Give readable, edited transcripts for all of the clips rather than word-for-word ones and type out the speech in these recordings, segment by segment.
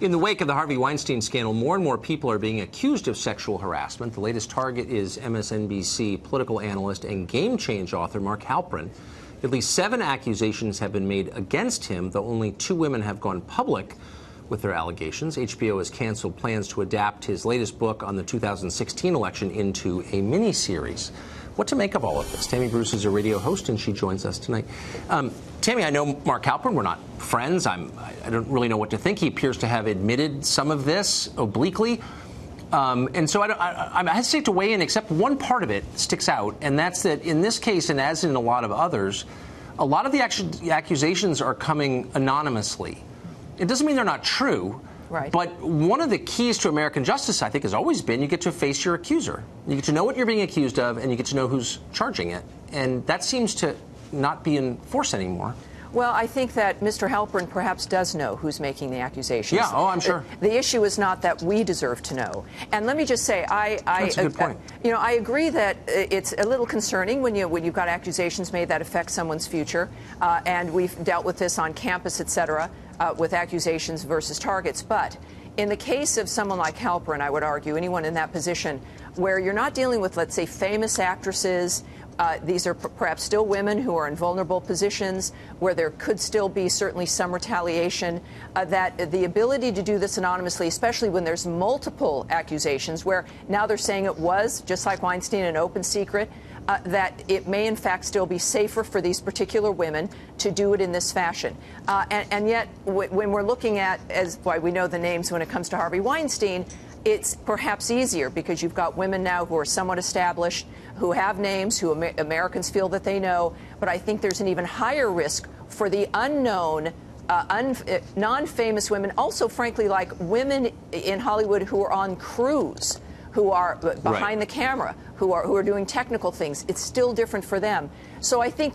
In the wake of the Harvey Weinstein scandal, more and more people are being accused of sexual harassment. The latest target is MSNBC political analyst and Game Change author Mark Halperin. At least 7 accusations have been made against him, though only 2 women have gone public with their allegations. HBO has canceled plans to adapt his latest book on the 2016 election into a miniseries. What to make of all of this? Tammy Bruce is a radio host, and she joins us tonight. Tammy, I know Mark Halperin. We're not friends. I don't really know what to think. He appears to have admitted some of this obliquely. And so I hesitate to weigh in, except one part of it sticks out, and that's that in this case, and as in a lot of others, a lot of the accusations are coming anonymously. It doesn't mean they're not true. Right. But one of the keys to American justice, I think, has always been you get to face your accuser. You get to know what you're being accused of, and you get to know who's charging it. And that seems to not be in force anymore. Well, I think that Mr. Halperin perhaps does know who's making the accusations. Yeah, I'm sure. The issue is not that we deserve to know. And let me just say, That's a good point. I agree that it's a little concerning when you've got accusations made that affect someone's future, and we've dealt with this on campus, et cetera, with accusations versus targets. But in the case of someone like Halperin, I would argue, anyone in that position, where you're not dealing with, let's say, famous actresses. These are perhaps still women who are in vulnerable positions where there could still be certainly some retaliation, that the ability to do this anonymously, especially when there's multiple accusations where now they're saying it was, just like Weinstein, an open secret, that it may in fact still be safer for these particular women to do it in this fashion. And yet, when we're looking at, as why we know the names when it comes to Harvey Weinstein, it's perhaps easier because you've got women now who are somewhat established, who have names, who Americans feel that they know. But I think there's an even higher risk for the unknown, non-famous women, also, frankly, like women in Hollywood who are on crews, who are behind the camera, who are doing technical things. It's still different for them. So I think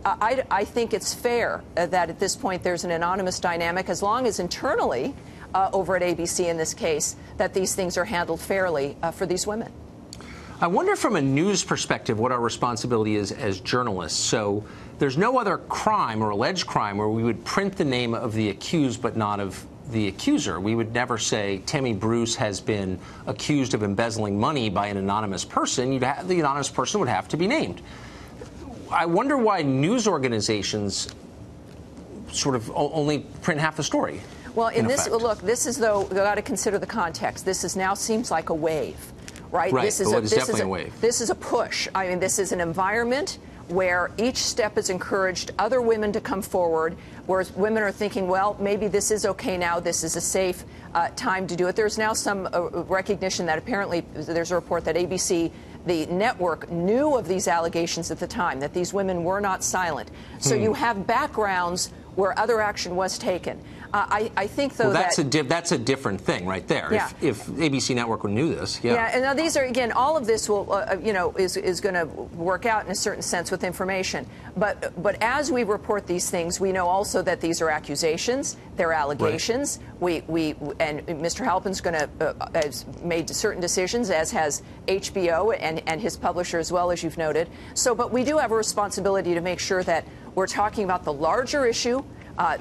I think it's fair that at this point there's an anonymous dynamic, as long as internally, over at ABC in this case, that these things are handled fairly for these women. I wonder from a news perspective what our responsibility is as journalists. So there's no other crime or alleged crime where we would print the name of the accused but not of the accuser. We would never say Tammy Bruce has been accused of embezzling money by an anonymous person. The anonymous person would have to be named. I wonder why news organizations sort of only print half the story. Well, in this, look, this is, though, you've got to consider the context. This is now seems like a wave, right? Right, this is definitely a wave. This is a push. I mean, this is an environment where each step has encouraged other women to come forward, whereas women are thinking, well, maybe this is okay now, this is a safe time to do it. There's now some recognition that apparently there's a report that ABC, the network, knew of these allegations at the time, that these women were not silent. So you have backgrounds where other action was taken. I think, though, that's a different thing right there. Yeah. If ABC Network knew this, yeah. And now these are, again, all of this will, is going to work out in a certain sense with information. But as we report these things, we know also that these are accusations, they're allegations. Right. And Mr. Halperin's going to has made certain decisions, as has HBO and his publisher as well, as you've noted. So, but we do have a responsibility to make sure that we're talking about the larger issue.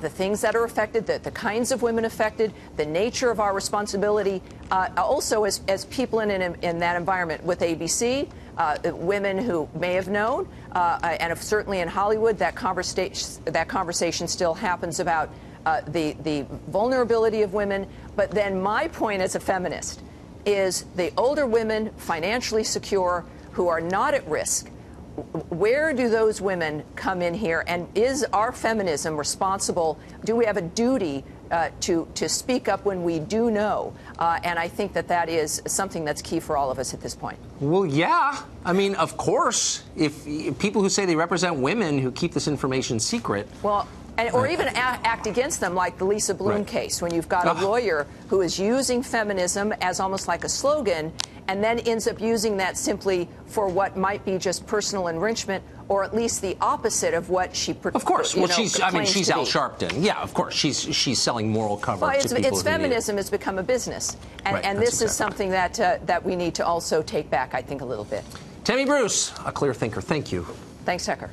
The things that are affected, the kinds of women affected, the nature of our responsibility, also as people in that environment with ABC, women who may have known, and certainly in Hollywood, that conversation still happens about the vulnerability of women. But then my point as a feminist is the older women, financially secure, who are not at risk. Where do those women come in here, and is our feminism responsible? Do we have a duty to speak up when we do know? And I think that is something that's key for all of us at this point. Well, yeah. I mean, of course, if people who say they represent women who keep this information secret. Well, or even act against them, like the Lisa Bloom case, when you've got a lawyer who is using feminism as almost like a slogan, and then ends up using that simply for what might be just personal enrichment, or at least the opposite of what she. Of course, well, she's Al Sharpton. Yeah, of course, she's selling moral cover. Well, to people it's feminism has become a business, and this is something that we need to also take back, I think, a little bit. Tammy Bruce, a clear thinker. Thank you. Thanks, Tucker.